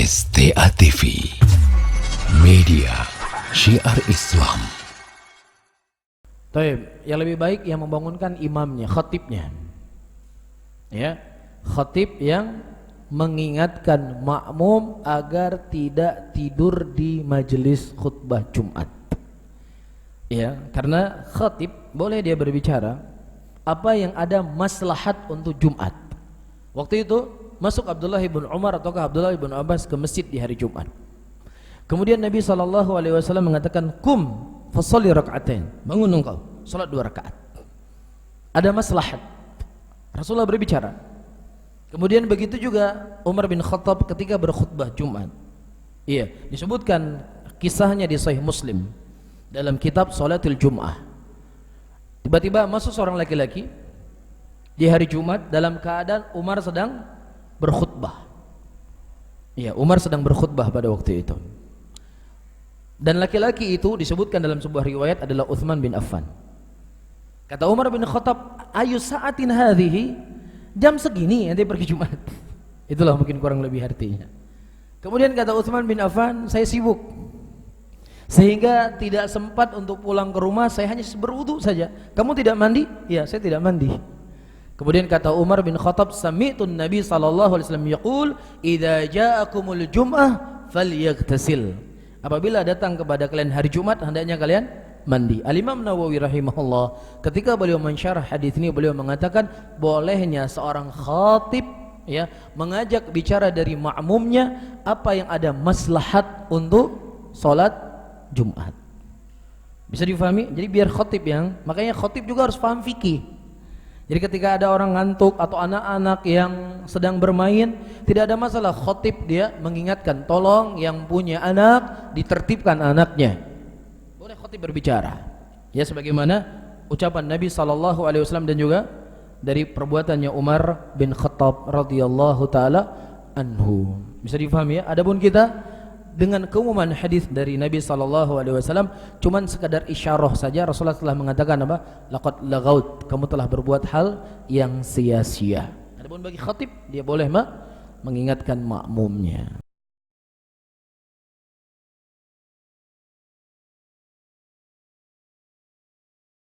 STA TV, media syiar Islam. Taib, yang lebih baik yang membangunkan imamnya, khatibnya. Ya, khatib yang mengingatkan makmum agar tidak tidur di majelis khutbah Jumat. Ya, karena khatib boleh dia berbicara apa yang ada maslahat untuk Jumat. Waktu itu masuk Abdullah bin Umar ataukah Abdullah bin Abbas ke masjid di hari Jumat. Kemudian Nabi SAW mengatakan, "Kum fasalli raka'atain." Bangun engkau, salat 2 rakaat. Ada maslahat. Rasulullah berbicara. Kemudian begitu juga Umar bin Khattab ketika berkhutbah Jumat. Iya, disebutkan kisahnya di Sahih Muslim dalam kitab Salatul Jum'ah. Tiba-tiba masuk seorang laki-laki di hari Jumat dalam keadaan Umar sedang berkhutbah. Iya, Umar sedang berkhutbah pada waktu itu. Dan laki-laki itu disebutkan dalam sebuah riwayat adalah Uthman bin Affan. Kata Umar bin Khattab, "Ayu sa'atin hadhihi?" Jam segini nanti pergi Jumat. Itulah mungkin kurang lebih artinya. Kemudian kata Uthman bin Affan, "Saya sibuk sehingga tidak sempat untuk pulang ke rumah, saya hanya berwudu saja. Kamu tidak mandi?" "Ya, saya tidak mandi." Kemudian kata Umar bin Khattab, "Sami'tun Nabi sallallahu alaihi wasallam yaqul, idza ja'akumul jum'ah falyaghtasil." Apabila datang kepada kalian hari Jumat, hendaknya kalian mandi. Al-Imam Nawawi rahimahullah ketika beliau mensyarah hadis ini, beliau mengatakan bolehnya seorang khatib ya mengajak bicara dari makmumnya apa yang ada maslahat untuk salat Jumat. Bisa difahami? Jadi biar khatib makanya khatib juga harus paham fikih. Jadi ketika ada orang ngantuk atau anak-anak yang sedang bermain, tidak ada masalah, khatib dia mengingatkan, tolong yang punya anak ditertibkan anaknya. Boleh khatib berbicara. Ya sebagaimana ucapan Nabi SAW dan juga dari perbuatannya Umar bin Khattab radhiyallahu taala anhu. Bisa difahami ya? Adapun kita dengan keumuman hadis dari Nabi SAW cuman sekadar isyarah saja. Rasulullah telah mengatakan apa? Laqad lagaut, kamu telah berbuat hal yang sia-sia. Adapun bagi khatib dia boleh mengingatkan makmumnya.